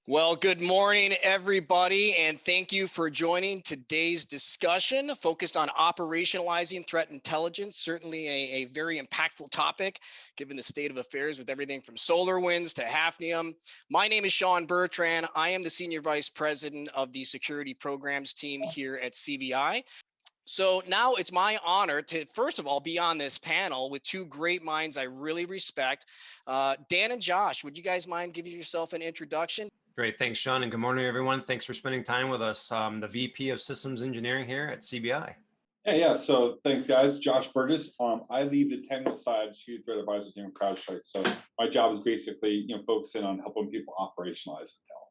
Well, good morning, everybody, and thank you for joining today's discussion focused on operationalizing threat intelligence. Certainly a very impactful topic given the state of affairs with everything from SolarWinds to Hafnium. My name is Sean Bertrand. I am the Senior Vice President of the Security Programs team here at CBI. So now it's my honor to, first of all, be on this panel with two great minds I really respect. Dan and Josh, would you guys mind giving yourself an introduction? Great. Thanks, Sean. And good morning, everyone. Thanks for spending time with us. The VP of Systems Engineering here at CBI. Yeah. So thanks, guys. Josh Burgess. I lead the technical side of the threat advisor team at CrowdStrike. So my job is basically, focusing on helping people operationalize intel.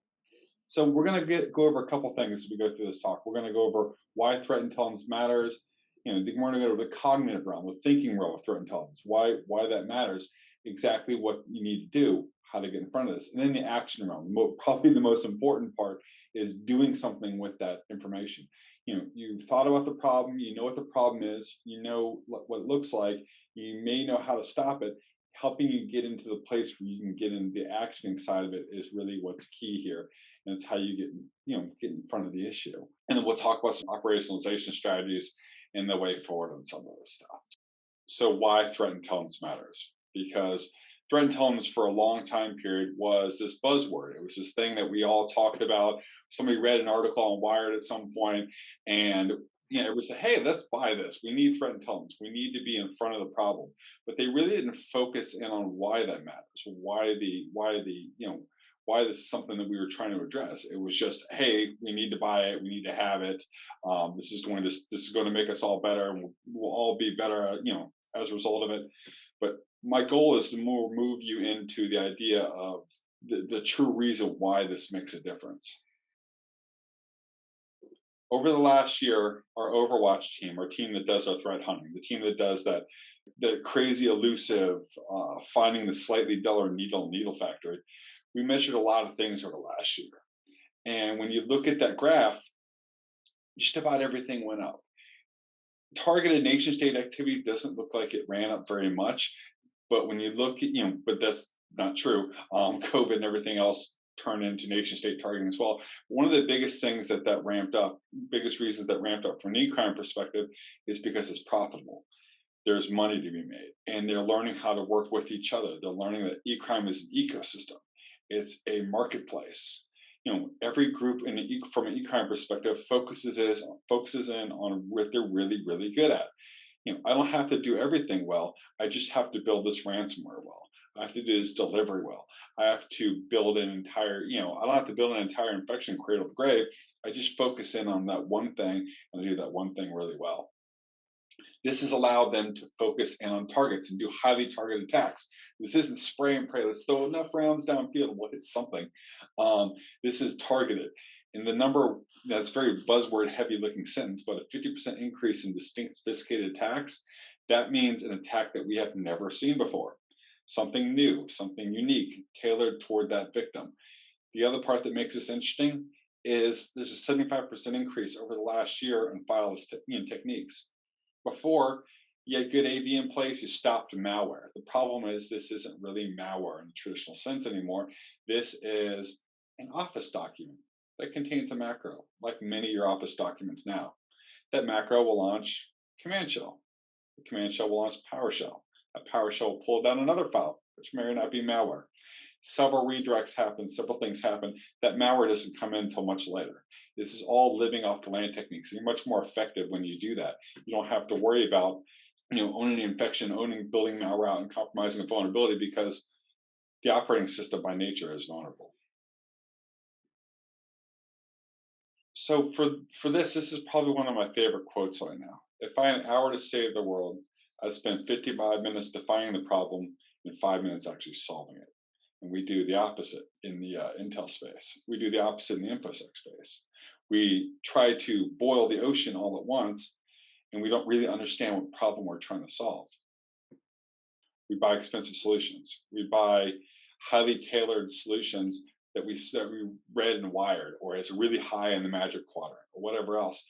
So we're going to go over a couple things as we go through this talk. We're going to go over why threat intelligence matters. We're going to go over the cognitive realm, the thinking realm of threat intelligence, why that matters, exactly what you need to do, how to get in front of this, and then the action realm. Probably the most important part is doing something with that information. You've thought about the problem, you know what the problem is, you know what it looks like, you may know how to stop it. Helping you get into the place where you can get into the actioning side of it is really what's key here, and it's how you get in front of the issue. And then we'll talk about some operationalization strategies and the way forward on some of this stuff. So why threat intelligence matters? Because threat intelligence for a long time period was this buzzword. It was this thing that we all talked about. Somebody read an article on Wired at some point, and everybody said, "Hey, let's buy this. We need threat intelligence. We need to be in front of the problem." But they really didn't focus in on why that matters. Why this is something that we were trying to address. It was just, hey, we need to buy it. We need to have it. This is going to make us all better, and we'll all be better, as a result of it. But my goal is to move you into the idea of the true reason why this makes a difference. Over the last year, our Overwatch team, our team that does our threat hunting, the team that does that, the crazy elusive, finding the slightly duller needle factor, we measured a lot of things over the last year. And when you look at that graph, just about everything went up. Targeted nation state activity doesn't look like it ran up very much. But when you look at, but that's not true. COVID and everything else turned into nation state targeting as well. One of the biggest things that ramped up, biggest reasons that ramped up from an e-crime perspective is because it's profitable. There's money to be made, and they're learning how to work with each other. They're learning that e-crime is an ecosystem. It's a marketplace. Every group from an e-crime perspective focuses in on what they're really, really good at. I don't have to do everything well. I just have to build this ransomware well. I have to do this delivery well. I have to build an entire, I don't have to build an entire infection cradle to grave. I just focus in on that one thing and do that one thing really well. This has allowed them to focus in on targets and do highly targeted attacks. This isn't spray and pray. Let's throw enough rounds downfield and we'll hit something. This is targeted. And the number, that's very buzzword heavy looking sentence, but a 50% increase in distinct sophisticated attacks, that means an attack that we have never seen before. Something new, something unique, tailored toward that victim. The other part that makes this interesting is there's a 75% increase over the last year in file techniques. Before, you had good AV in place, you stopped malware. The problem is this isn't really malware in the traditional sense anymore. This is an Office document that contains a macro, like many of your Office documents now. That macro will launch command shell. The command shell will launch PowerShell. That PowerShell will pull down another file, which may or not be malware. Several redirects happen, several things happen. That malware doesn't come in until much later. This is all living off the land techniques. You're much more effective when you do that. You don't have to worry about owning the infection, building malware out, and compromising a vulnerability because the operating system by nature is vulnerable. So for this is probably one of my favorite quotes right now. If I had an hour to save the world, I'd spend 55 minutes defining the problem and 5 minutes actually solving it. And we do the opposite in the Intel space. We do the opposite in the InfoSec space. We try to boil the ocean all at once, and we don't really understand what problem we're trying to solve. We buy expensive solutions. We buy highly tailored solutions that we read and wired, or it's really high in the magic quadrant, or whatever else.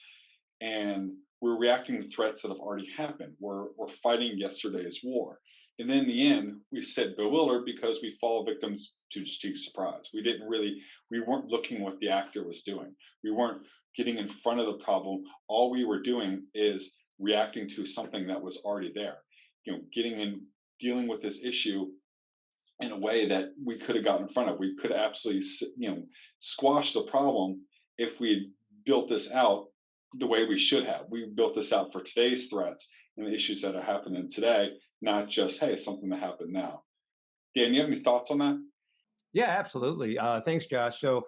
And we're reacting to threats that have already happened. We're fighting yesterday's war. And then in the end, we sit bewildered because we fall victims to surprise. We weren't looking what the actor was doing. We weren't getting in front of the problem. All we were doing is reacting to something that was already there. Getting in, dealing with this issue in a way that we could have gotten in front of. We could absolutely, squash the problem if we had built this out the way we should have. We built this out for today's threats and the issues that are happening today, not just, hey, something that happened now. Dan, you have any thoughts on that? Yeah, absolutely. Thanks, Josh. So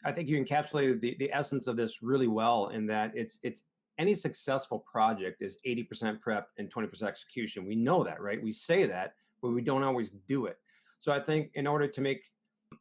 I think you encapsulated the essence of this really well in that it's any successful project is 80% prep and 20% execution. We know that, right? We say that, but we don't always do it. So I think in order to make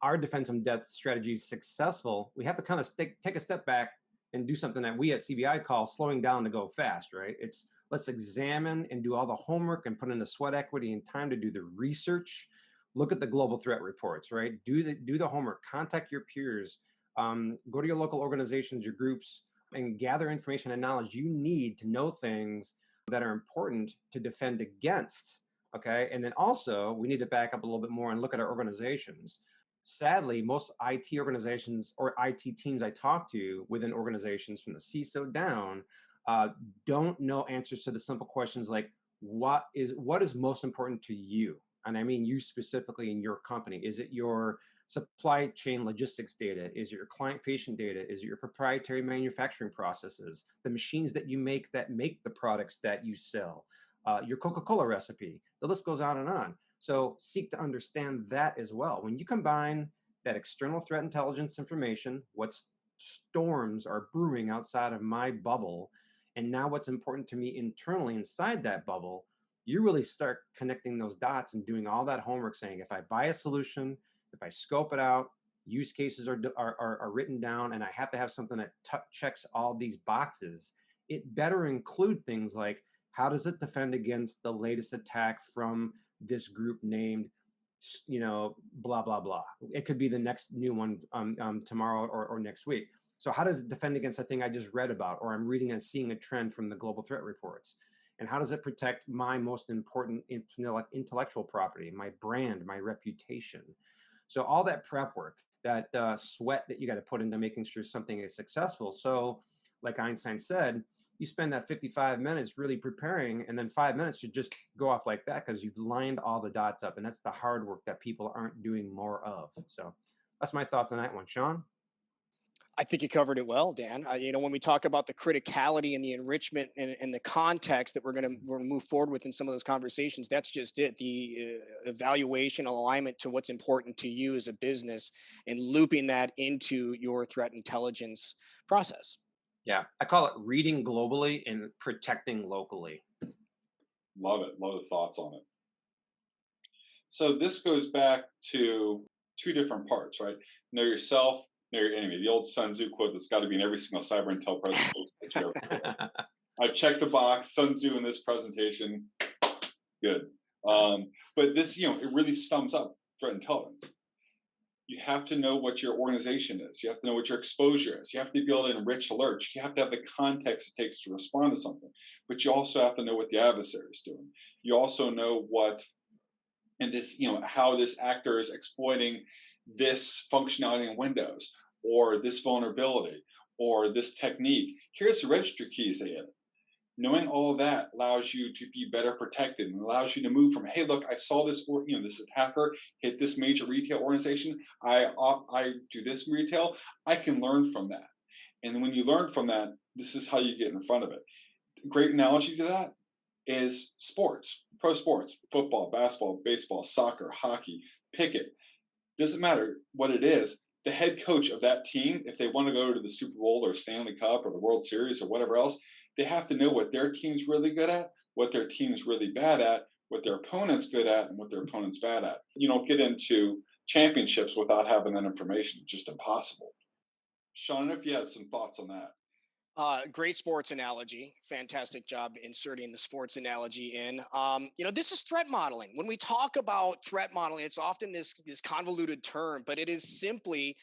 our defense and depth strategies successful, we have to kind of take a step back and do something that we at CBI call slowing down to go fast, right? It's let's examine and do all the homework and put in the sweat equity and time to do the research. Look at the global threat reports, right? Do the homework, contact your peers, go to your local organizations, your groups, and gather information and knowledge you need to know things that are important to defend against. Okay. And then also, we need to back up a little bit more and look at our organizations. Sadly, most IT organizations or IT teams I talk to within organizations from the CISO down don't know answers to the simple questions like, what is most important to you? And I mean you specifically in your company. Is it your supply chain logistics data? Is it your client patient data? Is it your proprietary manufacturing processes? The machines that you make that make the products that you sell? Your Coca-Cola recipe? The list goes on and on. So seek to understand that as well. When you combine that external threat intelligence information, what storms are brewing outside of my bubble, and now what's important to me internally inside that bubble, you really start connecting those dots and doing all that homework saying, if I buy a solution, if I scope it out, use cases are written down, and I have to have something that checks all these boxes, it better include things like, how does it defend against the latest attack from this group named, blah, blah, blah. It could be the next new one tomorrow or next week. So how does it defend against a thing I just read about, or I'm reading and seeing a trend from the global threat reports? And how does it protect my most important intellectual property, my brand, my reputation? So all that prep work, that sweat that you got to put into making sure something is successful. So like Einstein said, you spend that 55 minutes really preparing, and then 5 minutes should just go off like that because you've lined all the dots up. And that's the hard work that people aren't doing more of. So that's my thoughts on that one. Sean? I think you covered it well, Dan. When we talk about the criticality and the enrichment and the context that we're going to move forward with in some of those conversations, that's just it. The evaluation, alignment to what's important to you as a business, and looping that into your threat intelligence process. Yeah, I call it reading globally and protecting locally. Love it. Love the thoughts on it. So this goes back to two different parts, right? Know yourself, know your enemy. The old Sun Tzu quote that's got to be in every single cyber intel presentation. I've checked the box. Sun Tzu in this presentation, good. But this, it really sums up threat intelligence. You have to know what your organization is. You have to know what your exposure is. You have to be able to enrich alerts. You have to have the context it takes to respond to something. But you also have to know what the adversary is doing. You also know how this actor is exploiting this functionality in Windows, or this vulnerability, or this technique. Here's the register keys they hit. Knowing all of that allows you to be better protected and allows you to move from, hey, look, I saw this, this attacker hit this major retail organization. I do this retail. I can learn from that. And when you learn from that, this is how you get in front of it. A great analogy to that is sports, pro sports, football, basketball, baseball, soccer, hockey, pick it. Doesn't matter what it is. The head coach of that team, if they want to go to the Super Bowl or Stanley Cup or the World Series or whatever else, they have to know what their team's really good at, what their team's really bad at, what their opponent's good at, and what their opponent's bad at. You don't get into championships without having that information. It's just impossible. Sean, if you had some thoughts on that. Great sports analogy. Fantastic job inserting the sports analogy in. This is threat modeling. When we talk about threat modeling, it's often this convoluted term, but it is simply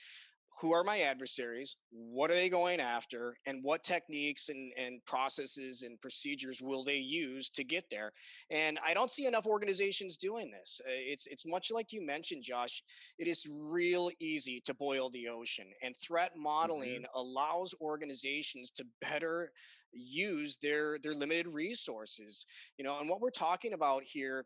who are my adversaries, what are they going after, and what techniques and processes and procedures will they use to get there. And I don't see enough organizations doing this. It's much like you mentioned, Josh. It is real easy to boil the ocean, and threat Hmm. modeling allows organizations to better use their limited resources. And what we're talking about here,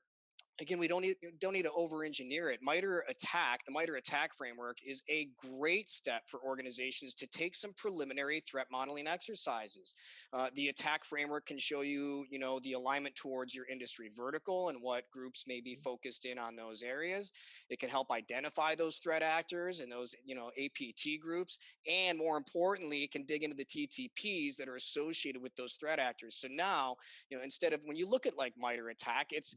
again, we don't need to over engineer it. The MITRE attack framework is a great step for organizations to take some preliminary threat modeling exercises. The attack framework can show you, the alignment towards your industry vertical and what groups may be focused in on those areas. It can help identify those threat actors and those, APT groups. And more importantly, it can dig into the TTPs that are associated with those threat actors. So now, instead of, when you look at like MITRE attack, it's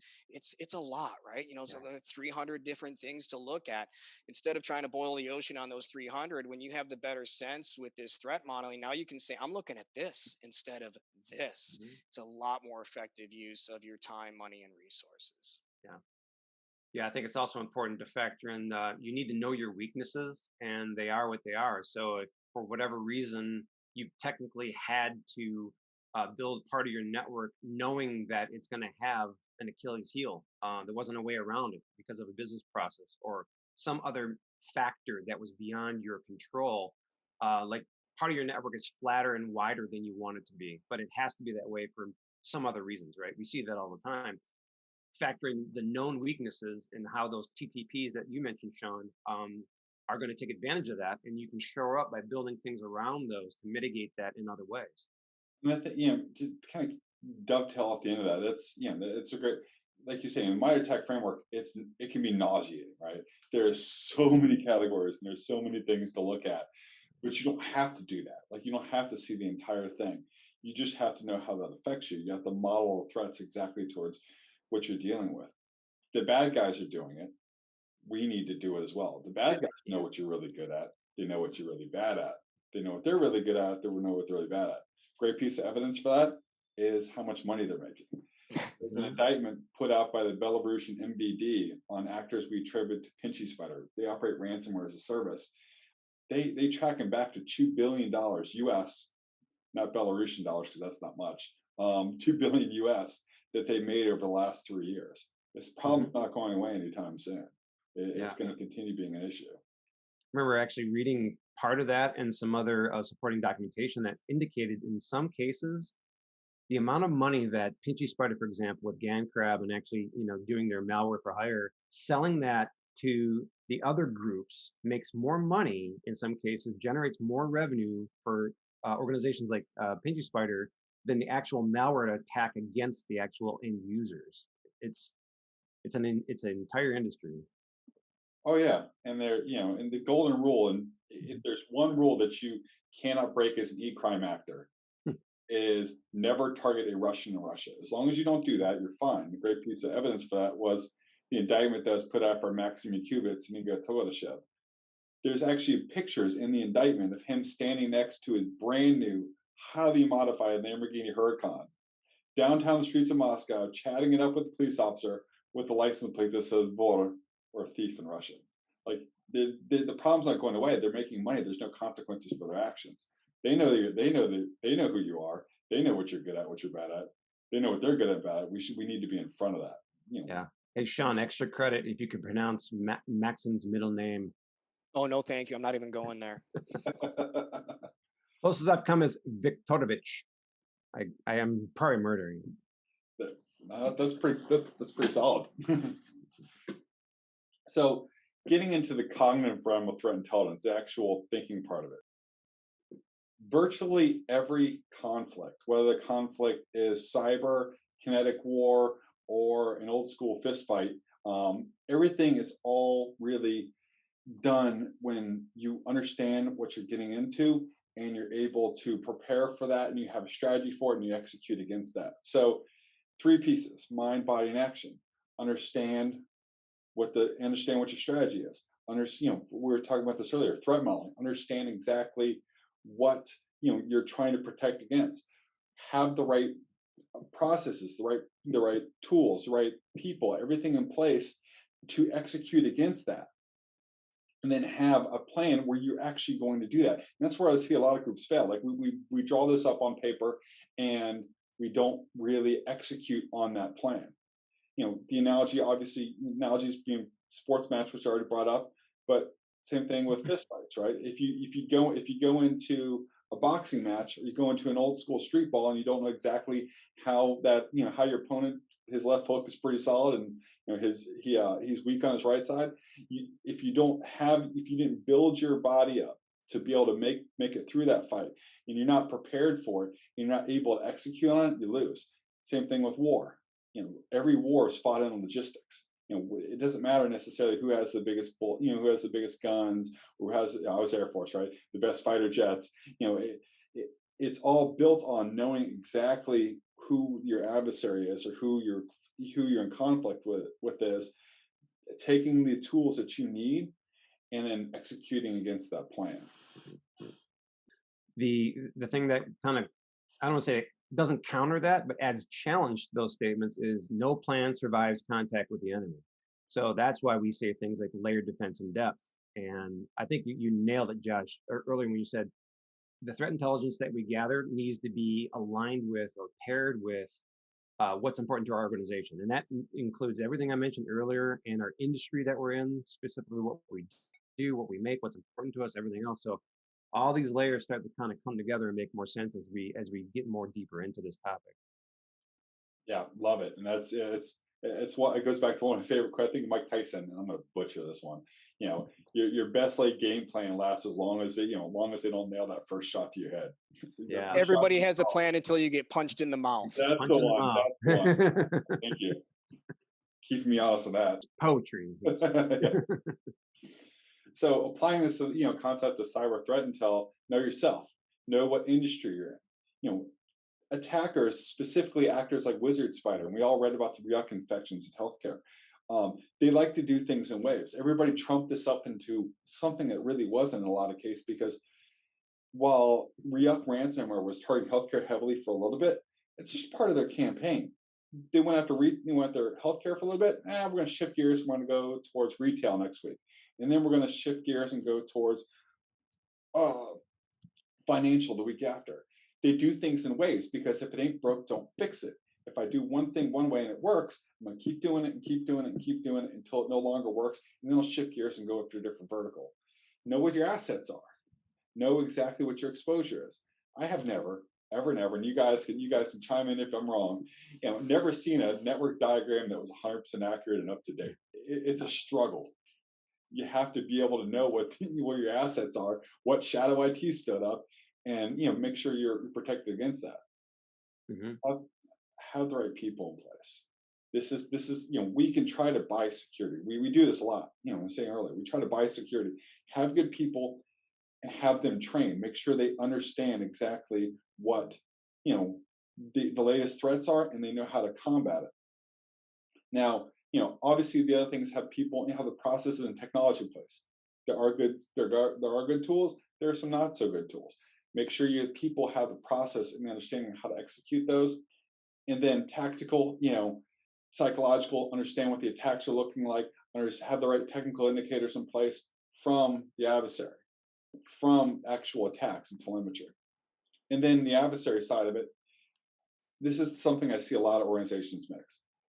a lot, right? So Yeah. there are 300 different things to look at. Instead of trying to boil the ocean on those 300, when you have the better sense with this threat modeling, now you can say, I'm looking at this instead of this. Mhm. It's a lot more effective use of your time, money, and resources. Yeah. Yeah, I think it's also important to factor in you need to know your weaknesses, and they are what they are. So, if for whatever reason you've technically had to build part of your network knowing that it's going to have an Achilles heel, there wasn't a way around it because of a business process or some other factor that was beyond your control, like part of your network is flatter and wider than you want it to be, but it has to be that way for some other reasons, right? We see that all the time. Factoring the known weaknesses and how those TTPs that you mentioned, Sean, are going to take advantage of that, and you can show up by building things around those to mitigate that in other ways. And I think, to kind of dovetail at the end of that, it's a great, like you say, in my tech framework, it can be nauseating, right? There's so many categories and there's so many things to look at, but you don't have to do that. Like, you don't have to see the entire thing. You just have to know how that affects you. You have to model the threats exactly towards what you're dealing with. The bad guys are doing it. We need to do it as well. The bad guys know Yeah. what you're really good at. They know what you're really bad at. They know what they're really good at. They know what they're really bad at. Great piece of evidence for that is how much money they're making. There's an Hmm. indictment put out by the Belarusian MBD on actors we attribute to Pinchy Spider. They operate ransomware as a service. They track them back to $2 billion US, not Belarusian dollars because that's not much. 2 billion US that they made over the last 3 years. This Hmm. problem's not going away anytime soon. Yeah. It's going to continue being an issue. Remember actually reading part of that and some other supporting documentation that indicated in some cases the amount of money that Pinchy Spider, for example, with GanCrab and actually, doing their malware for hire, selling that to the other groups makes more money in some cases, generates more revenue for organizations like Pinchy Spider than the actual malware attack against the actual end users. It's it's an entire industry. Oh yeah, and and the golden rule, and if there's one rule that you cannot break as an e-crime actor, is never target a Russian in Russia. As long as you don't do that, you're fine. The great piece of evidence for that was the indictment that was put out for Maxim Yakubits and Igor Toledashev. There's actually pictures in the indictment of him standing next to his brand new, highly modified Lamborghini Huracan downtown the streets of Moscow, chatting it up with the police officer with the license plate that says "Vor" or thief in Russian. Like, the problem's not going away. They're making money. There's no consequences for their actions. They know who you are. They know what you're good at, what you're bad at. They know what they're good at bad. We need to be in front of that. Yeah. Hey, Sean, extra credit if you could pronounce Maxim's middle name. Oh, no, thank you. I'm not even going there. Closest I've come is Viktorovich. I am probably murdering him. That's pretty solid. So, getting into the cognitive realm of threat intelligence, the actual thinking part of it, virtually every conflict, whether the conflict is cyber, kinetic war, or an old school fist fight, everything is all really done when you understand what you're getting into and you're able to prepare for that and you have a strategy for it and you execute against that. So, three pieces: mind, body, and action. Understand understand what your strategy is. We were talking about this earlier. Threat modeling. Understand exactly what you're trying to protect against. Have the right processes, the right tools, the right people, everything in place to execute against that. and then have a plan where you're actually going to do that. And that's where I see a lot of groups fail. Like we draw this up on paper and we don't really execute on that plan. The analogy, obviously, analogies being sports match, which I already brought up, but same thing with fist fights, right? If you go into a boxing match, or you go into an old school street ball, and you don't know exactly how your opponent, his left hook is pretty solid, and he's weak on his right side. If you didn't build your body up to be able to make it through that fight, and you're not prepared for it, and you're not able to execute on it, you lose. Same thing with war. Every war is fought in logistics. It doesn't matter necessarily who has the biggest who has the biggest guns, or who has, I was Air Force, right? The best fighter jets. It's all built on knowing exactly who your adversary is, or who you're in conflict with is, taking the tools that you need and then executing against that plan. The thing that kind of, I don't want to say it doesn't counter that, but adds challenge to those statements is no plan survives contact with the enemy. So that's why we say things like layered defense in depth. And I think you nailed it, Josh, earlier when you said the threat intelligence that we gather needs to be aligned with or paired with what's important to our organization. And that includes everything I mentioned earlier, and our industry that we're in, specifically what we do, what we make, what's important to us, everything else. So all these layers start to kind of come together and make more sense as we get more deeper into this topic. Yeah, love it. And it's what it goes back to one of my favorite quotes. I think Mike Tyson, and I'm gonna butcher this one. Your best laid game plan lasts as long as they don't nail that first shot to your head. Yeah. Everybody has a plan until you get punched in the mouth. That's the one. That's the one. Thank you. Keeping me honest with that. Poetry. So applying this concept of cyber threat intel, know yourself, know what industry you're in. Attackers, specifically actors like Wizard Spider, and we all read about the Ryuk infections in healthcare. They like to do things in waves. Everybody trumped this up into something that really wasn't in a lot of cases, because while Ryuk ransomware was targeting healthcare heavily for a little bit, it's just part of their campaign. They went after healthcare for a little bit. We're going to shift gears. We're going to go towards retail next week, and then we're going to shift gears and go towards financial the week after. They do things in waves, because if it ain't broke, don't fix it. If I do one thing one way and it works, I'm going to keep doing it and keep doing it and keep doing it until it no longer works, and then I'll shift gears and go up to a different vertical. Know what your assets are. Know exactly what your exposure is. I have never, and you guys can chime in if I'm wrong, never seen a network diagram that was 100% accurate and up to date. It's a struggle. You have to be able to know what your assets are, what shadow IT stood up, and make sure you're protected against that. Mm-hmm. Have the right people in place. This is we can try to buy security. We do this a lot. I was saying earlier, we try to buy security. Have good people and have them trained. Make sure they understand exactly what the latest threats are, and they know how to combat it. Now, obviously the other things have people have the processes and technology in place. There are good tools. There are some not so good tools. Make sure your people have the process and understanding how to execute those. And then tactical, psychological, understand what the attacks are looking like, have the right technical indicators in place from the adversary, from actual attacks and telemetry. And then the adversary side of it, this is something I see a lot of organizations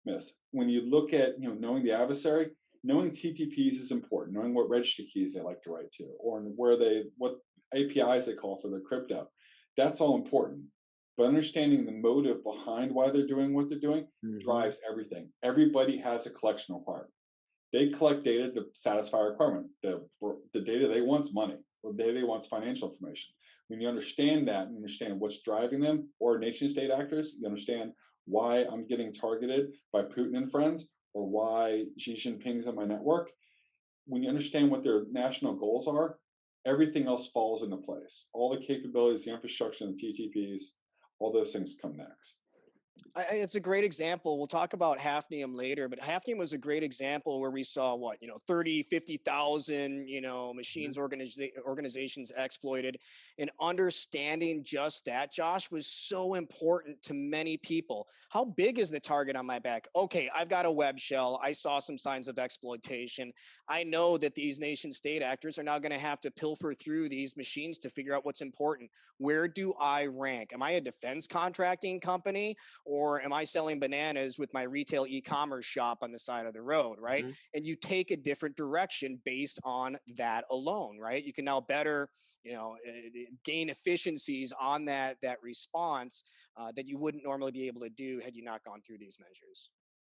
miss. When you look at knowing the adversary, knowing TTPs is important. Knowing what registry keys they like to write to, or what APIs they call for their crypto, that's all important. But understanding the motive behind why they're doing what they're doing drives everything. Everybody has a collection requirement. They collect data to satisfy a requirement. The data they want is money, or the data they want is financial information. When you understand that and understand what's driving them, or nation state actors, you understand why I'm getting targeted by Putin and friends, or why Xi Jinping's on my network. When you understand what their national goals are, everything else falls into place. All the capabilities, the infrastructure, and the TTPs, all those things come next. It's a great example. We'll talk about Hafnium later, but Hafnium was a great example where we saw what, 30, 50,000, Mhm. machines organizations exploited. And understanding just that, Josh, was so important to many people. How big is the target on my back? Okay, I've got a web shell. I saw some signs of exploitation. I know that these nation state actors are now going to have to pilfer through these machines to figure out what's important. Where do I rank? Am I a defense contracting company? Or am I selling bananas with my retail e-commerce shop on the side of the road, right? Mhm. And you take a different direction based on that alone, right? You can now better, gain efficiencies on that response that you wouldn't normally be able to do had you not gone through these measures.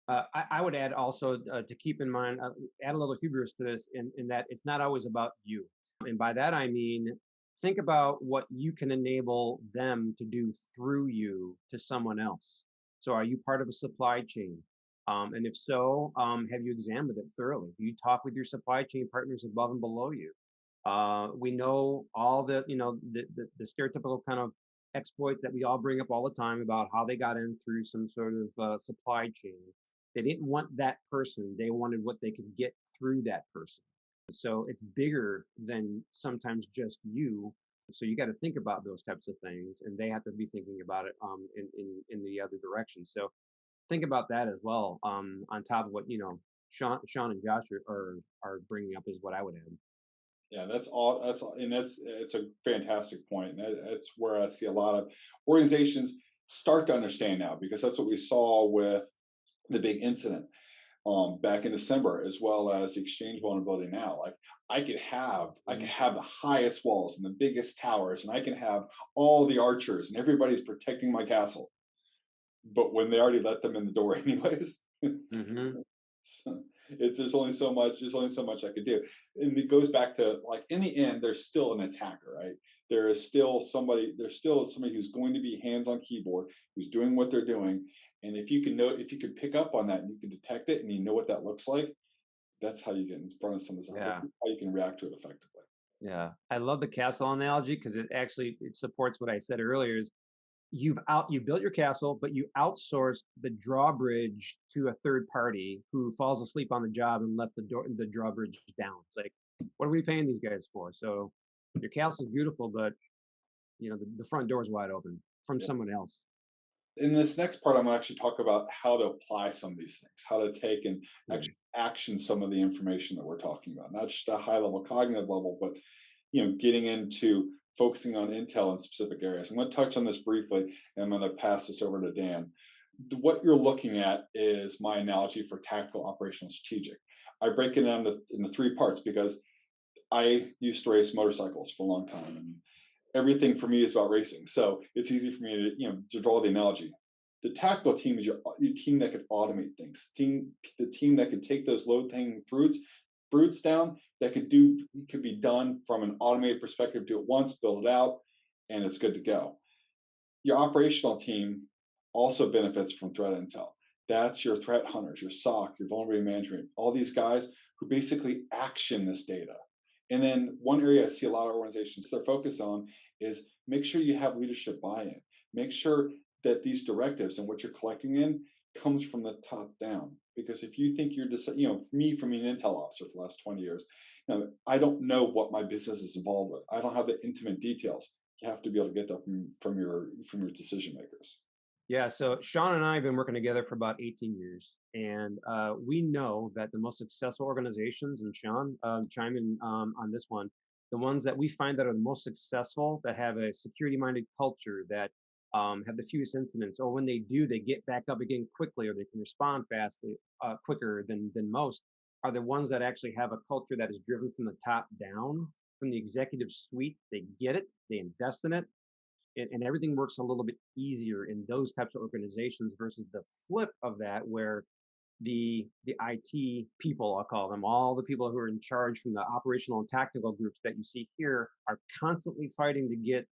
I would add also to keep in mind, add a little hubris to this in that it's not always about you. And by that, I mean, think about what you can enable them to do through you to someone else. So are you part of a supply chain? And if so, have you examined it thoroughly? Do you talk with your supply chain partners above and below you? We know all the stereotypical kind of exploits that we all bring up all the time about how they got in through some sort of supply chain. They didn't want that person. They wanted what they could get through that person. So it's bigger than sometimes just you. So you got to think about those types of things, and they have to be thinking about it in the other direction. So think about that as well. On top of what Sean and Josh are bringing up is what I would add. Yeah, that's all. And that's it's a fantastic point. And that's where I see a lot of organizations start to understand now, because that's what we saw with the big incident back in December, as well as the exchange vulnerability now. Like I could Mhm. have the highest walls and the biggest towers, and I can have all the archers, and everybody's protecting my castle. But when they already let them in the door, anyways, Mhm. so there's only so much I could do. And it goes back to, like, in the end, there's still an attacker, right? There's still somebody who's going to be hands on keyboard, who's doing what they're doing. And if you could pick up on that and you can detect it and you know what that looks like, that's how you get in front of some of this, Yeah. how you can react to it effectively. Yeah. I love the castle analogy because it supports what I said earlier is you built your castle, but you outsourced the drawbridge to a third party who falls asleep on the job and left the drawbridge down. It's like, what are we paying these guys for? So your castle's beautiful, but the front door is wide open from Yeah. someone else. In this next part, I'm going to actually talk about how to apply some of these things, how to take and Hmm. actually action some of the information that we're talking about, not just a high level cognitive level, but getting into focusing on intel in specific areas. I'm going to touch on this briefly, and I'm going to pass this over to Dan. What you're looking at is my analogy for tactical, operational, strategic. I break it down into three parts because I used to race motorcycles for a long time, and everything for me is about racing. So it's easy for me to to draw the analogy. The tactical team is your team that could automate things. The team that could take those low hanging fruits down, that could be done from an automated perspective. Do it once, build it out, and it's good to go. Your operational team also benefits from threat intel. That's your threat hunters, your SOC, your vulnerability management, all these guys who basically action this data. And then one area I see a lot of organizations they're focused on is make sure you have leadership buy-in. Make sure that these directives and what you're collecting in comes from the top down. Because if you think you're just, for me, from an intel officer for the last 20 years, I don't know what my business is involved with. I don't have the intimate details. You have to be able to get that from your decision makers. Yeah, so Sean and I have been working together for about 18 years, and we know that the most successful organizations, and Sean, chime in on this one, the ones that we find that are the most successful, that have a security-minded culture, that have the fewest incidents, or when they do, they get back up again quickly, or they can respond fastly, quicker than most, are the ones that actually have a culture that is driven from the top down, from the executive suite. They get it, they invest in it, and everything works a little bit easier in those types of organizations versus the flip of that where the IT people, I'll call them, all the people who are in charge from the operational and tactical groups that you see here are constantly fighting to get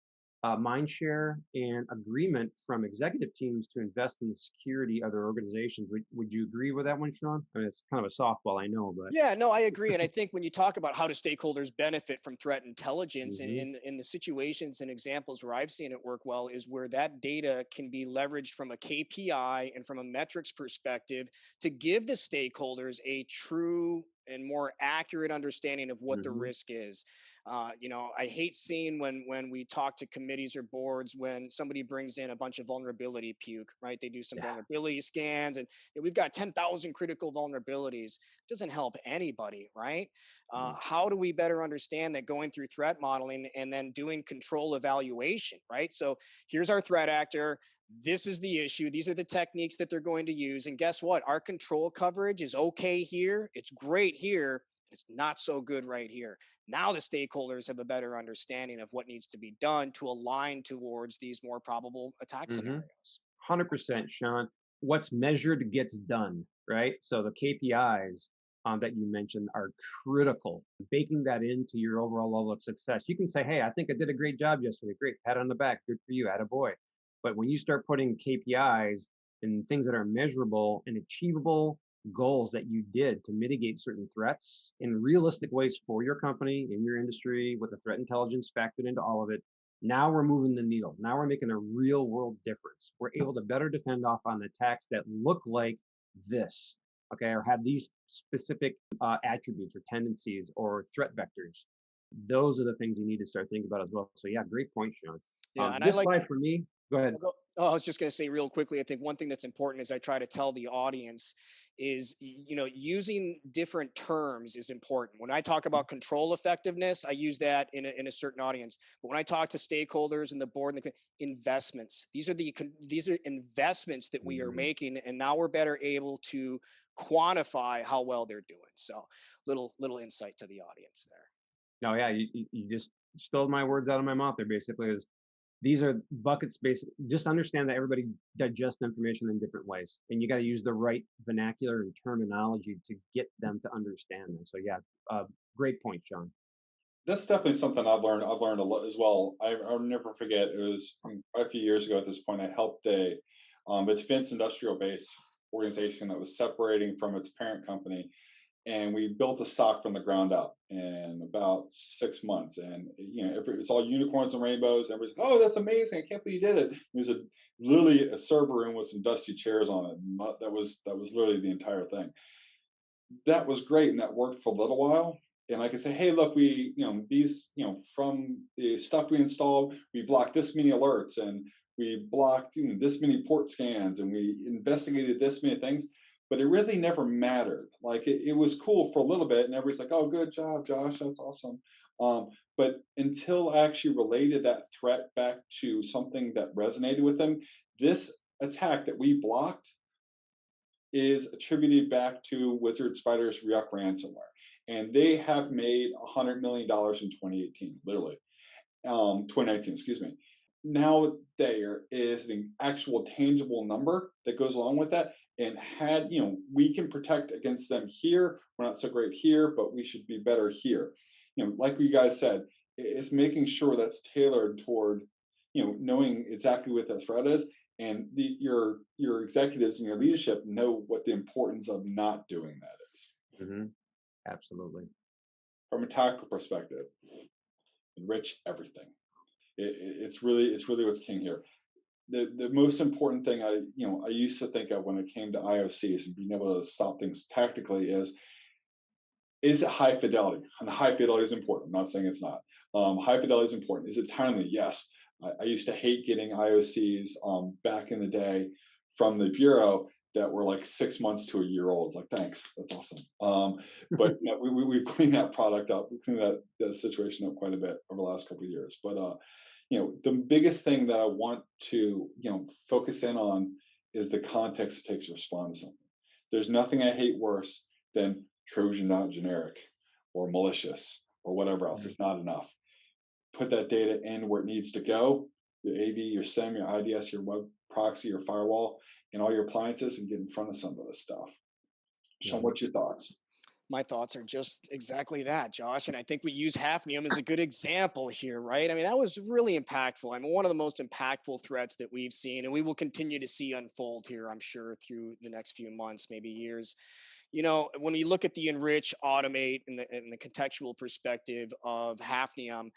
mind share and agreement from executive teams to invest in the security of their organizations. Would you agree with that one, Sean? I mean, it's kind of a softball, I know, but. Yeah, no, I agree. And I think when you talk about how do stakeholders benefit from threat intelligence and Mhm. in the situations and examples where I've seen it work well is where that data can be leveraged from a KPI and from a metrics perspective to give the stakeholders a true and more accurate understanding of what the Mhm. risk is. I hate seeing when we talk to committees or boards when somebody brings in a bunch of vulnerability puke, right? They do some Yeah. vulnerability scans and we've got 10,000 critical vulnerabilities. Doesn't help anybody, right? Mhm. How do we better understand that going through threat modeling and then doing control evaluation, right? So here's our threat actor. This is the issue. These are the techniques that they're going to use. And guess what? Our control coverage is okay here. It's great here. It's not so good right here. Now the stakeholders have a better understanding of what needs to be done to align towards these more probable attack Mhm. scenarios. 100%, Sean. What's measured gets done, right? So the KPIs that you mentioned are critical. Baking that into your overall level of success. You can say, hey, I think I did a great job yesterday. Great, pat on the back. Good for you, attaboy. But when you start putting KPIs and things that are measurable and achievable goals that you did to mitigate certain threats in realistic ways for your company, in your industry, with the threat intelligence factored into all of it, now we're moving the needle. Now we're making a real world difference. We're able to better defend off on attacks that look like this, okay, or have these specific attributes or tendencies or threat vectors. Those are the things you need to start thinking about as well. So yeah, great point, Sean. Yeah, and I This like to slide for me. Go ahead. Oh, I was just going to say real quickly. I think one thing that's important is I try to tell the audience is using different terms is important. When I talk about control effectiveness, I use that in a certain audience. But when I talk to stakeholders and the board and the investments, these are investments that we are Mhm. making, and now we're better able to quantify how well they're doing. So little insight to the audience there. No, yeah, you just stole my words out of my mouth there. Basically, is these are buckets. Basically, just understand that everybody digests information in different ways, and you got to use the right vernacular and terminology to get them to understand them. So yeah, great point, Sean. That's definitely something I've learned. I've learned a lot as well. I'll never forget. It was quite a few years ago at this point. I helped a defense industrial base organization that was separating from its parent company, and we built a SOC from the ground up in about 6 months. And it's all unicorns and rainbows. Everybody's like, "Oh, that's amazing! I can't believe you did it." There's literally a server room with some dusty chairs on it. That was literally the entire thing. That was great, and that worked for a little while. And I could say, hey, look, we, these, from the stuff we installed, we blocked this many alerts, and we blocked this many port scans, and we investigated this many things. But it really never mattered. Like it was cool for a little bit, and everybody's like, "Oh, good job, Josh. That's awesome." But until I actually related that threat back to something that resonated with them, this attack that we blocked is attributed back to Wizard Spider's Ryuk ransomware. And they have made $100 million in 2018, literally. 2019, excuse me. Now there is an actual tangible number that goes along with that. And we can protect against them here. We're not so great here, but we should be better here. Like you guys said, it's making sure that's tailored toward, knowing exactly what the threat is, and your executives and your leadership know what the importance of not doing that is. Hmm. Absolutely. From a tactical perspective, enrich everything. It's really what's king here. The most important thing I used to think of when it came to IOCs and being able to stop things tactically is it high fidelity? And high fidelity is important. I'm not saying it's not. High fidelity is important. Is it timely? Yes. I used to hate getting IOCs back in the day from the bureau that were like 6 months to a year old. It's like, thanks, that's awesome. But we've cleaned that product up. We cleaned that situation up quite a bit over the last couple of years. But the biggest thing that I want to focus in on is the context it takes to respond to something. There's nothing I hate worse than Trojan not generic or malicious or whatever else. It's not enough. Put that data in where it needs to go, your AV, your SIEM, your IDS, your web proxy, your firewall, and all your appliances, and get in front of some of this stuff. Sean, Mhm. what's your thoughts? My thoughts are just exactly that, Josh. And I think we use Hafnium as a good example here, right? I mean, that was really impactful. I mean, one of the most impactful threats that we've seen, and we will continue to see unfold here, I'm sure, through the next few months, maybe years. When you look at the enrich, automate, and the contextual perspective of Hafnium,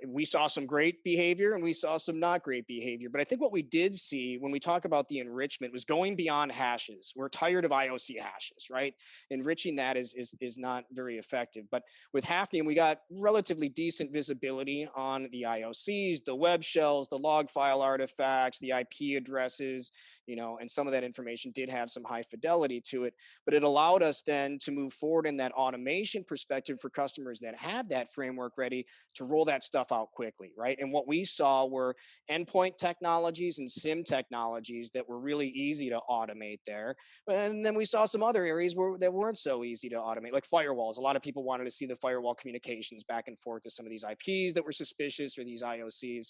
we saw some great behavior and we saw some not great behavior. But I think what we did see when we talk about the enrichment was going beyond hashes. We're tired of IOC hashes, right? Enriching that is not very effective. But with Hafnium, we got relatively decent visibility on the IOCs, the web shells, the log file artifacts, the IP addresses, and some of that information did have some high fidelity to it. But it allowed us then to move forward in that automation perspective for customers that had that framework ready to roll that stuff out quickly, right? And what we saw were endpoint technologies and SIM technologies that were really easy to automate there. And then we saw some other areas that weren't so easy to automate, like firewalls. A lot of people wanted to see the firewall communications back and forth to some of these IPs that were suspicious or these IOCs.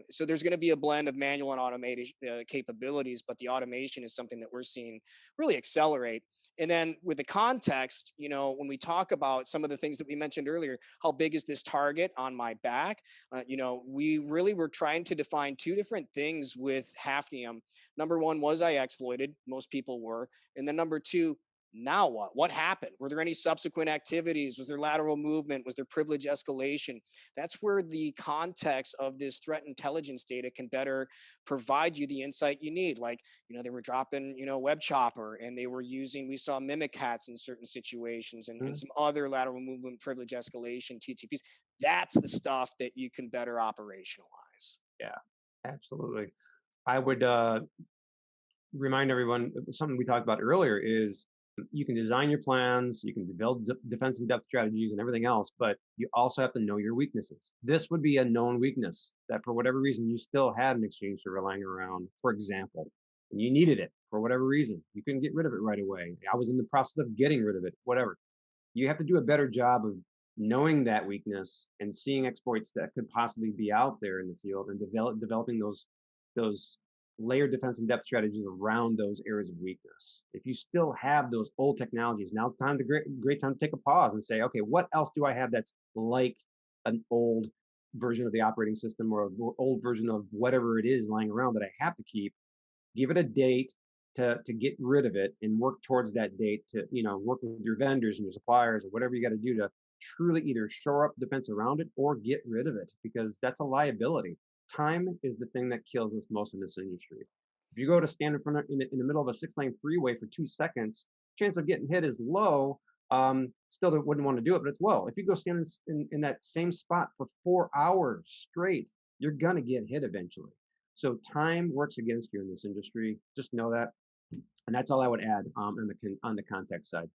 So there's going to be a blend of manual and automated capabilities, but the automation is something that we're seeing really accelerate. And then with the context, when we talk about some of the things that we mentioned earlier, how big is this target on my back? We really were trying to define two different things with Hafnium. Number one, was I exploited? Most people were. And then number two, now what? What happened? Were there any subsequent activities? Was there lateral movement? Was there privilege escalation? That's where the context of this threat intelligence data can better provide you the insight you need. Like, they were dropping, web chopper, and they were using, we saw mimic hats in certain situations, and some other lateral movement privilege escalation TTPs. That's the stuff that you can better operationalize. Yeah, absolutely. I would remind everyone something we talked about earlier is you can design your plans, you can develop defense and depth strategies and everything else, but you also have to know your weaknesses. This would be a known weakness that for whatever reason you still had an exchange server lying around, for example, and you needed it for whatever reason. You couldn't get rid of it right away. I was in the process of getting rid of it, whatever. You have to do a better job of knowing that weakness and seeing exploits that could possibly be out there in the field and developing those layered defense and depth strategies around those areas of weakness. If you still have those old technologies, now it's time to great time to take a pause and say, okay, what else do I have that's like an old version of the operating system or an old version of whatever it is lying around that I have to keep? Give it a date to get rid of it and work towards that date to, work with your vendors and your suppliers or whatever you got to do to truly either shore up defense around it or get rid of it, because that's a liability. Time is the thing that kills us most in this industry. If you go to stand in front of, in the middle of a 6-lane freeway for 2 seconds, chance of getting hit is low. Still wouldn't want to do it, but it's low. If you go stand in that same spot for 4 hours straight, you're gonna get hit eventually. So time works against you in this industry. Just know that. And that's all I would add on the context side.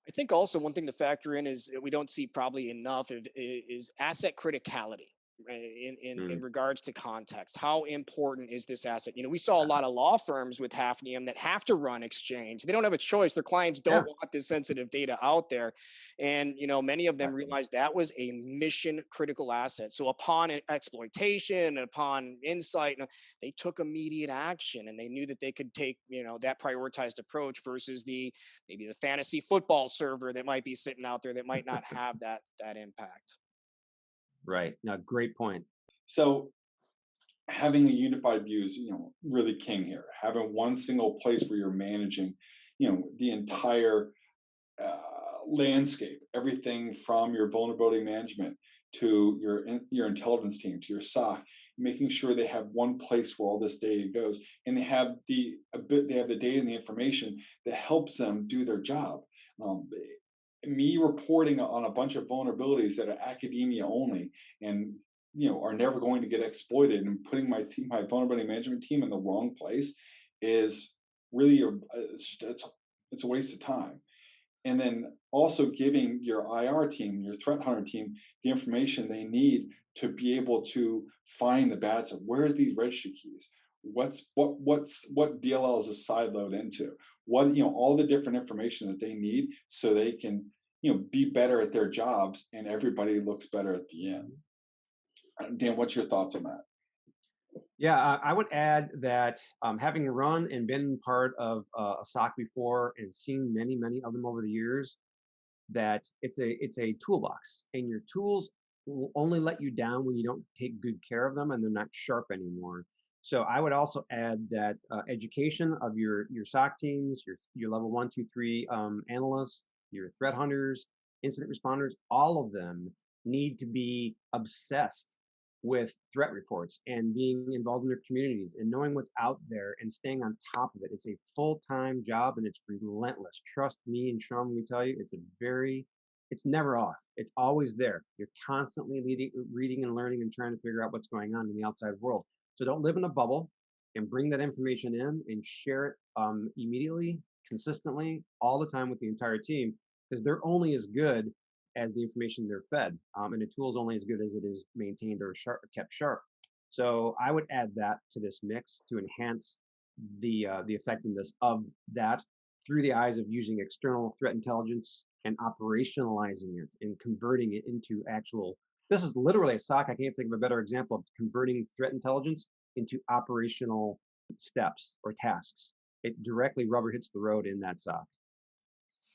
I think also one thing to factor in is we don't see probably enough is asset criticality, right, in Mm, regards to context. How important is this asset? We saw a lot of law firms with Hafnium that have to run exchange. They don't have a choice. Their clients yeah, don't want this sensitive data out there, and many of them exactly. realized that was a mission critical asset. So upon exploitation, upon insight, they took immediate action, and they knew that they could take that prioritized approach versus maybe the fantasy football server that might be sitting out there that might not have that impact. Right. Now, great point. So having a unified view is, really king here. Having one single place where you're managing, the entire landscape, everything from your vulnerability management to your intelligence team to your SOC, making sure they have one place where all this data goes, and they have the data and the information that helps them do their job. Um, Me reporting on a bunch of vulnerabilities that are academia only and are never going to get exploited, and putting my vulnerability management team in the wrong place is really it's a waste of time. And then also giving your IR team, your threat hunter team, the information they need to be able to find the bad stuff. Where's these registry keys? What DLL is a side load into? All the different information that they need so they can be better at their jobs, and everybody looks better at the end. Dan, what's your thoughts on that? Yeah, I would add that having run and been part of a SOC before and seen many, many of them over the years, that it's a toolbox, and your tools will only let you down when you don't take good care of them and they're not sharp anymore. So I would also add that education of your SOC teams, your level 1, 2, 3 analysts, your threat hunters, incident responders, all of them need to be obsessed with threat reports and being involved in their communities and knowing what's out there and staying on top of it. It's a full-time job and it's relentless. Trust me and Sean when we tell you, it's never off. It's always there. You're constantly reading and learning and trying to figure out what's going on in the outside world. So don't live in a bubble, and bring that information in and share it immediately, consistently, all the time with the entire team, because they're only as good as the information they're fed, and the tool is only as good as it is maintained or kept sharp. So I would add that to this mix to enhance the effectiveness of that through the eyes of using external threat intelligence and operationalizing it and converting it into actual. This is literally a SOC. I can't think of a better example of converting threat intelligence into operational steps or tasks. It directly rubber hits the road in that SOC.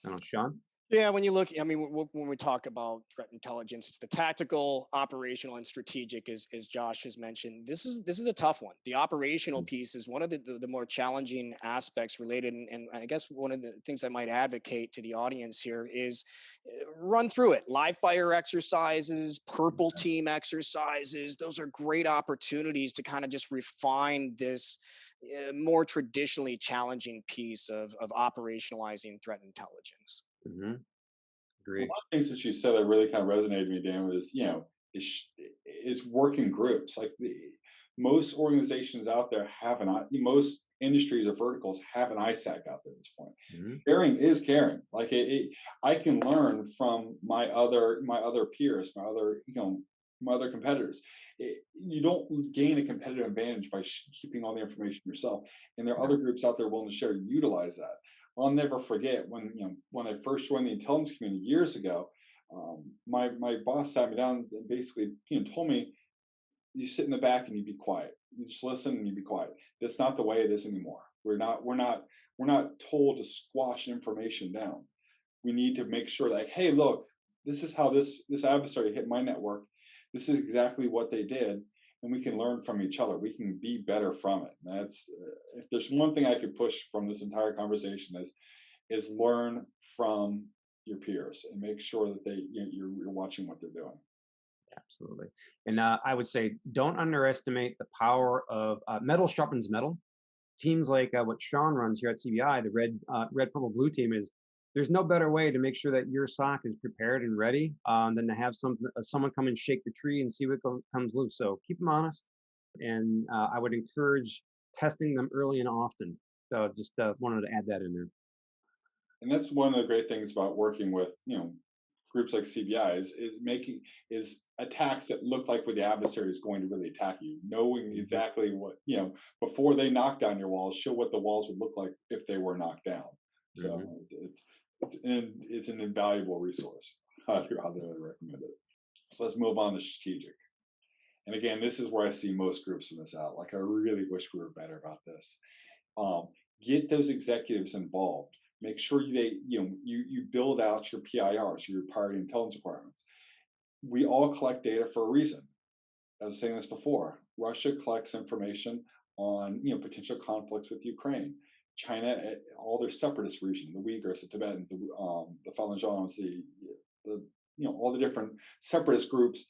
I don't know, Sean? Yeah, when you look, I mean, when we talk about threat intelligence, it's the tactical, operational, and strategic, as Josh has mentioned. This is a tough one. The operational piece is one of the more challenging aspects related, and I guess one of the things I might advocate to the audience here is run through it. Live fire exercises, purple team exercises. Those are great opportunities to kind of just refine this more traditionally challenging piece of operationalizing threat intelligence. Mm-hmm. One Agreed. of the things that you said that really kind of resonated with me, Dan, was is working groups. Like most organizations out there have most industries or verticals have an ISAC out there at this point. Mm-hmm. Caring is caring. Like I can learn from my other peers, my other competitors. You don't gain a competitive advantage by keeping all the information yourself. And there are other groups out there willing to share. Utilize that. I'll never forget when I first joined the intelligence community years ago. My boss sat me down and basically told me, you sit in the back and you be quiet. You just listen and you be quiet. That's not the way it is anymore. We're not told to squash information down. We need to make sure like, hey, look, this is how this adversary hit my network. This is exactly what they did, and we can learn from each other. We can be better from it. And that's if there's one thing I could push from this entire conversation is learn from your peers and make sure that you're watching what they're doing. Absolutely. And I would say don't underestimate the power of metal sharpens metal. Teams like what Sean runs here at CBI, the red, purple, blue team is. There's no better way to make sure that your SOC is prepared and ready than to have someone come and shake the tree and see what comes loose. So keep them honest, and I would encourage testing them early and often. So just wanted to add that in there. And that's one of the great things about working with groups like CBI is attacks that look like where the adversary is going to really attack you, knowing exactly what before they knock down your walls, show what the walls would look like if they were knocked down. So it's an invaluable resource. I really recommend it. So let's move on to strategic. And again, this is where I see most groups miss out. Like I really wish we were better about this. Get those executives involved. Make sure you build out your PIRs, your priority intelligence requirements. We all collect data for a reason. I was saying this before. Russia collects information on potential conflicts with Ukraine. China, all their separatist region, the Uyghurs, the Tibetans, the Falun Gongs, all the different separatist groups.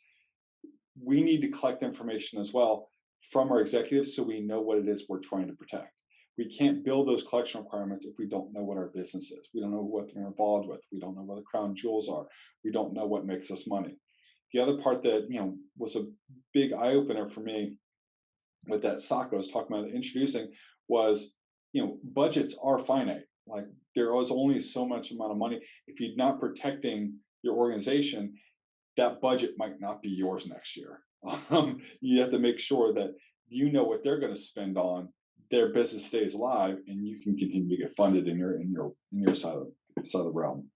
We need to collect information as well from our executives so we know what it is we're trying to protect. We can't build those collection requirements if we don't know what our business is. We don't know what they're involved with. We don't know where the crown jewels are. We don't know what makes us money. The other part that was a big eye opener for me with that SOC I was talking about introducing was budgets are finite. Like there is only so much amount of money. If you're not protecting your organization, that budget might not be yours next year. You have to make sure that what they're going to spend on, their business stays alive, and you can continue to get funded in your side of the realm.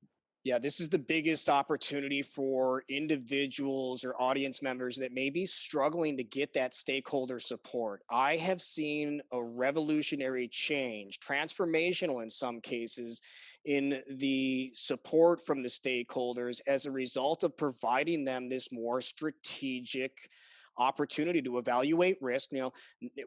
Yeah, this is the biggest opportunity for individuals or audience members that may be struggling to get that stakeholder support. I have seen a revolutionary change, transformational in some cases, in the support from the stakeholders as a result of providing them this more strategic opportunity to evaluate risk.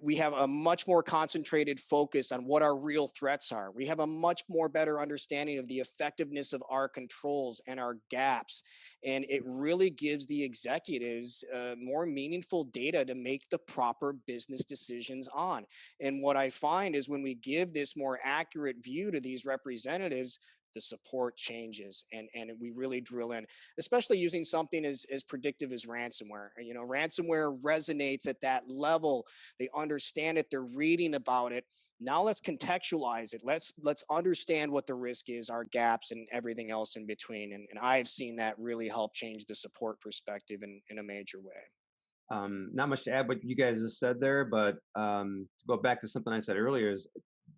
We have a much more concentrated focus on what our real threats are. We have a much more better understanding of the effectiveness of our controls and our gaps. And it really gives the executives more meaningful data to make the proper business decisions on. And what I find is when we give this more accurate view to these representatives, the support changes and we really drill in, especially using something as predictive as ransomware. Ransomware resonates at that level. They understand it, they're reading about it. Now let's contextualize it. Let's understand what the risk is, our gaps, and everything else in between. And I've seen that really help change the support perspective in a major way. Not much to add what you guys just said there, but to go back to something I said earlier is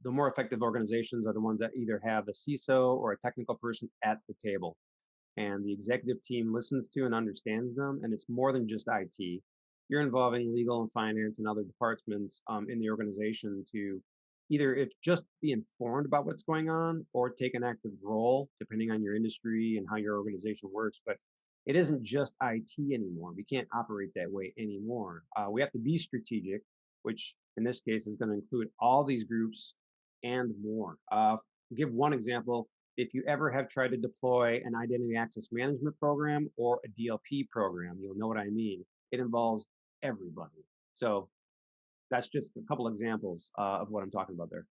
the more effective organizations are the ones that either have a CISO or a technical person at the table, and the executive team listens to and understands them. And it's more than just IT. You're involving legal and finance and other departments in the organization to either if just be informed about what's going on or take an active role, depending on your industry and how your organization works. But it isn't just IT anymore. We can't operate that way anymore. We have to be strategic, which in this case is going to include all these groups and more. Give one example. If you ever have tried to deploy an identity access management program or a DLP program, you'll know what I mean. It involves everybody. So that's just a couple examples of what I'm talking about there.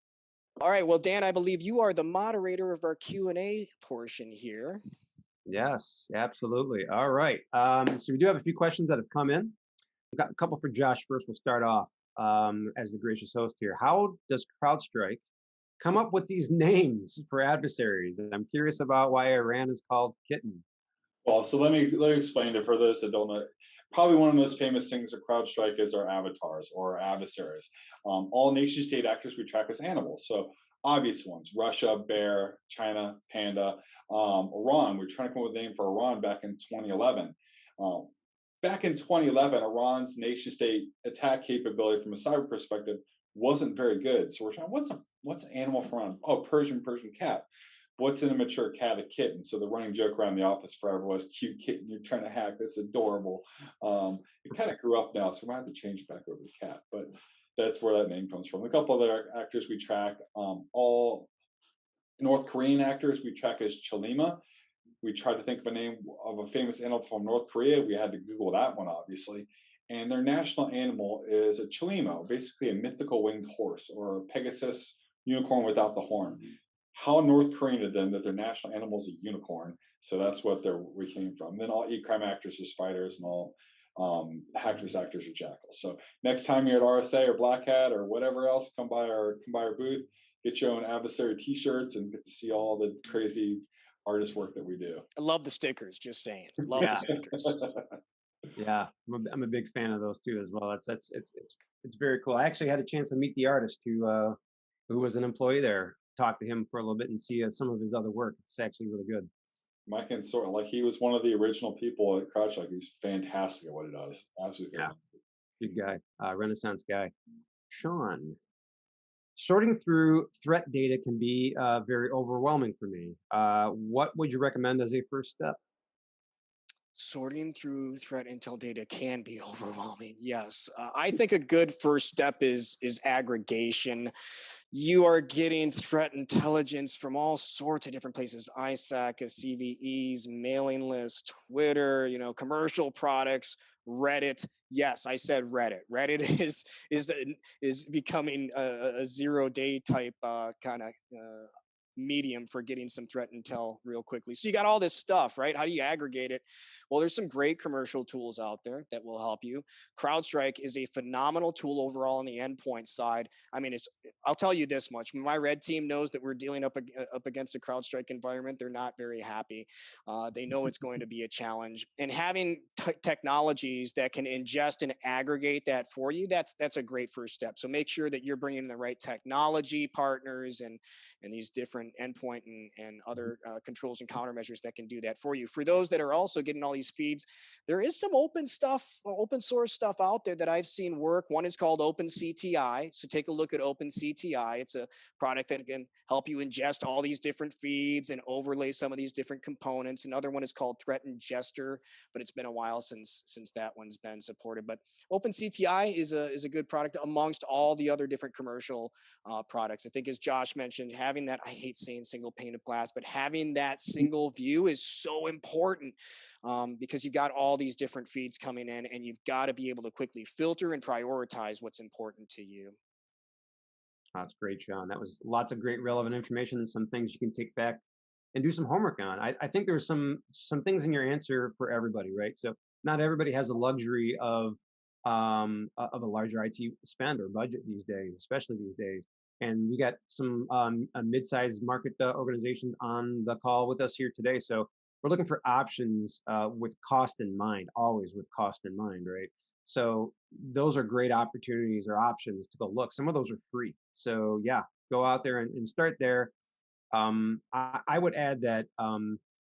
All right, well, Dan, I believe you are the moderator of our Q&A portion here. Yes, absolutely. All right. So we do have a few questions that have come in. We've got a couple for Josh first. We'll start off as the gracious host here. How does CrowdStrike come up with these names for adversaries? And I'm curious about why Iran is called Kitten. Well, so let me explain it for those that don't know. Probably one of the most famous things at CrowdStrike is our avatars or our adversaries. All nation state actors we track as animals. So obvious ones: Russia, bear; China, panda; Iran. We're trying to come up with a name for Iran back in 2011. Back in 2011, Iran's nation state attack capability from a cyber perspective wasn't very good. So we're trying, what's an animal for Iran? Oh, Persian cat. What's an immature cat? A kitten. So the running joke around the office forever was cute kitten. You're trying to hack. That's adorable. It kind of grew up now, so we might have to change it back over to cat. But that's where that name comes from. A couple other actors we track, all North Korean actors we track as Chalima. We tried to think of a name of a famous animal from North Korea. We had to Google that one, obviously. And their national animal is a Chalimo, basically a mythical winged horse or a Pegasus unicorn without the horn. How North Korean of them that their national animal is a unicorn. So that's what we came from. And then all e-crime actors are spiders, and all hacktivist actors are jackals. So next time you're at RSA or Black Hat or whatever else, come by our booth, get your own adversary T-shirts, and get to see all the crazy artist work that we do. I love the stickers, just saying. Love the stickers. Yeah, I'm a big fan of those too as well. It's very cool. I actually had a chance to meet the artist who was an employee there. Talk to him for a little bit and see some of his other work. It's actually really good. Mike and sort of like he was one of the original people at CrowdStrike. He's fantastic at what he does. Absolutely. Yeah, good guy, Renaissance guy. Sean, sorting through threat data can be very overwhelming for me. What would you recommend as a first step? Sorting through threat intel data can be overwhelming. Yes, I think a good first step is aggregation. You are getting threat intelligence from all sorts of different places: ISAC, CVEs, mailing lists, Twitter, commercial products, Reddit. Yes, I said Reddit. Reddit is becoming a 0-day type kind of medium for getting some threat intel real quickly. So you got all this stuff, right? How do you aggregate it? Well, there's some great commercial tools out there that will help you. CrowdStrike is a phenomenal tool overall on the endpoint side. I mean, I'll tell you this much: when my red team knows that we're dealing up against a CrowdStrike environment, they're not very happy. They know it's going to be a challenge, and having technologies that can ingest and aggregate that for you, that's a great first step. So make sure that you're bringing in the right technology partners and these different on endpoint and other controls and countermeasures that can do that for you. For those that are also getting all these feeds, there is some open source stuff out there that I've seen work. One is called OpenCTI. So take a look at OpenCTI. It's a product that can help you ingest all these different feeds and overlay some of these different components. Another one is called Threat Ingester, but it's been a while since that one's been supported. But OpenCTI is a good product amongst all the other different commercial products. I think, as Josh mentioned, having that, I hate saying single pane of glass, but having that single view is so important, because you've got all these different feeds coming in, and you've got to be able to quickly filter and prioritize what's important to you. That's great, Sean. That was lots of great relevant information and some things you can take back and do some homework on. I think there's some things in your answer for everybody, right? So not everybody has the luxury of a larger IT spend or budget these days, especially these days. And we got some a mid-sized market organizations on the call with us here today. So we're looking for options with cost in mind, always with cost in mind, right? So those are great opportunities or options to go look. Some of those are free. So yeah, go out there and start there. I would add that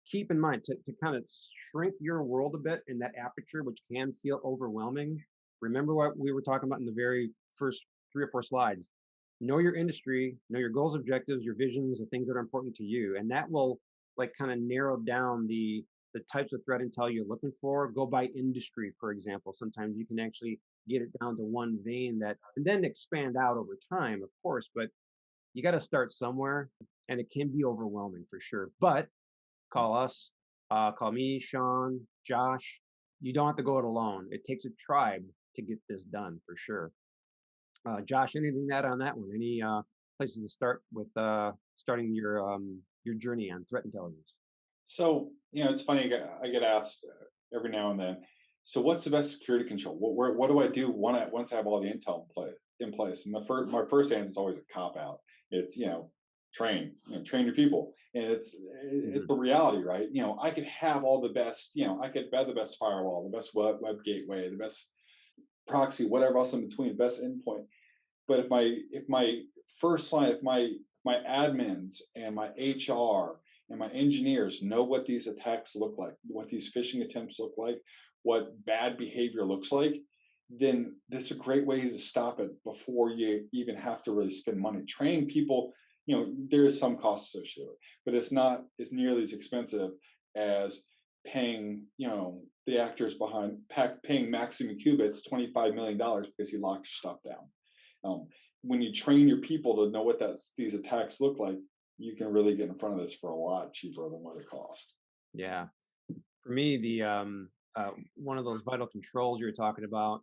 keep in mind to kind of shrink your world a bit in that aperture, which can feel overwhelming. Remember what we were talking about in the very first 3 or 4 slides. Know your industry, know your goals, objectives, your visions, the things that are important to you, and that will like kind of narrow down the types of threat intel you're looking for. Go by industry, for example. Sometimes you can actually get it down to one vein that, and then expand out over time, of course. But you got to start somewhere, and it can be overwhelming for sure. But call us, call me, Sean, Josh. You don't have to go it alone. It takes a tribe to get this done for sure. Josh, anything to add on that one? Any places to start with starting your journey on threat intelligence? So, it's funny. I get asked every now and then. So, what's the best security control? What do I do once I have all the intel in place? And my first answer is always a cop out. It's train your people, and it's the reality, right? I could have all the best. I could have the best firewall, the best web gateway, the best proxy, whatever else in between, best endpoint. But if my first line, if my admins and my HR and my engineers know what these attacks look like, what these phishing attempts look like, what bad behavior looks like, then that's a great way to stop it before you even have to really spend money. Training people, there is some cost associated with it, but it's not as nearly as expensive as paying, the actors behind paying Maximum Cubits $25 million because he locked your stuff down. When you train your people to know what these attacks look like, you can really get in front of this for a lot cheaper than what it costs. Yeah, for me, the one of those vital controls you were talking about.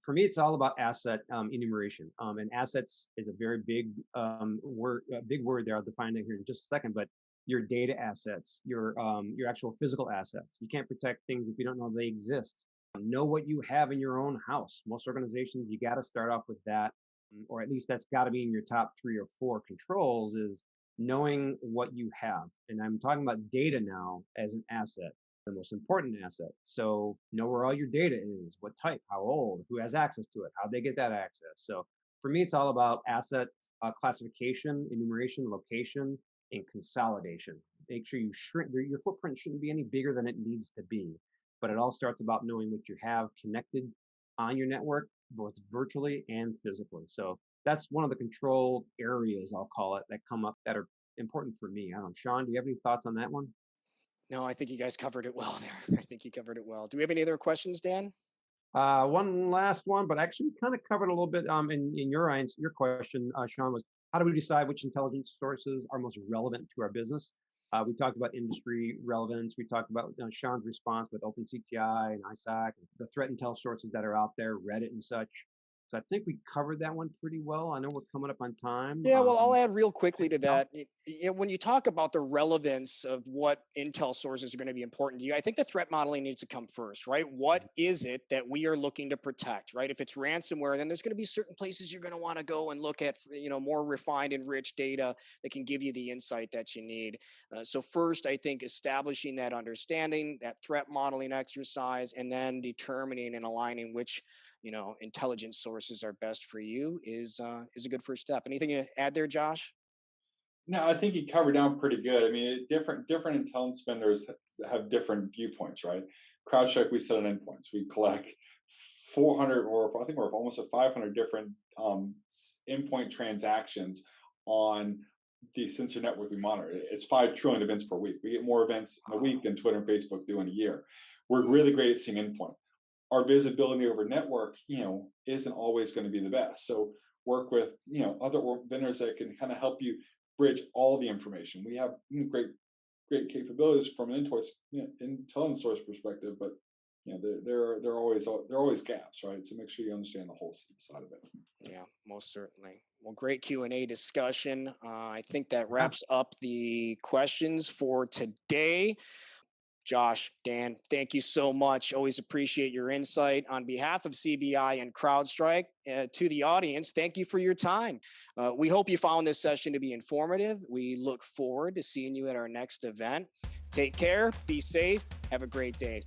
For me, it's all about asset enumeration. And assets is a very big word. Big word there. I'll define it here in just a second. But your data assets, your actual physical assets. You can't protect things if you don't know they exist. Know what you have in your own house. Most organizations, you got to start off with that, or at least that's got to be in your top 3 or 4 controls. Is knowing what you have. And I'm talking about data now as an asset, the most important asset. So know where all your data is, what type, how old, who has access to it, how they get that access. So for me, it's all about asset classification, enumeration, location, and consolidation. Make sure you shrink, your footprint shouldn't be any bigger than it needs to be. But it all starts about knowing what you have connected on your network, both virtually and physically. So that's one of the control areas, I'll call it, that come up that are important for me. I don't know, Sean, do you have any thoughts on that one? No, I think you guys covered it well there. I think you covered it well. Do we have any other questions, Dan? One last one, but actually kind of covered a little bit in your question, Sean, was how do we decide which intelligence sources are most relevant to our business? We talked about industry relevance. We talked about Sean's response with OpenCTI and ISAC, the threat intel sources that are out there, Reddit and such. So I think we covered that one pretty well. I know we're coming up on time. Yeah, well, I'll add real quickly to that. When you talk about the relevance of what intel sources are going to be important to you, I think the threat modeling needs to come first, right? What is it that we are looking to protect, right? If it's ransomware, then there's going to be certain places you're going to want to go and look at, more refined and rich data that can give you the insight that you need. So first, I think establishing that understanding, that threat modeling exercise, and then determining and aligning which intelligence sources are best for you is a good first step. Anything to add there, Josh? No, I think you covered down pretty good. I mean, different intelligence vendors have different viewpoints, right? CrowdStrike, we set an endpoints. We collect 400, or I think we're almost at 500 different endpoint transactions on the sensor network we monitor. It's 5 trillion events per week. We get more events in a week than Twitter and Facebook do in a year. We're really great at seeing endpoint. Our visibility over network, isn't always going to be the best. So work with, other vendors that can kind of help you bridge all the information. We have great capabilities from an intelligence source perspective, but there are always gaps, right? So make sure you understand the whole side of it. Yeah, most certainly. Well, great Q&A discussion. I think that Yeah. wraps up the questions for today. Josh, Dan, thank you so much. Always appreciate your insight. On behalf of CBI and CrowdStrike, to the audience, thank you for your time. We hope you found this session to be informative. We look forward to seeing you at our next event. Take care, be safe, have a great day.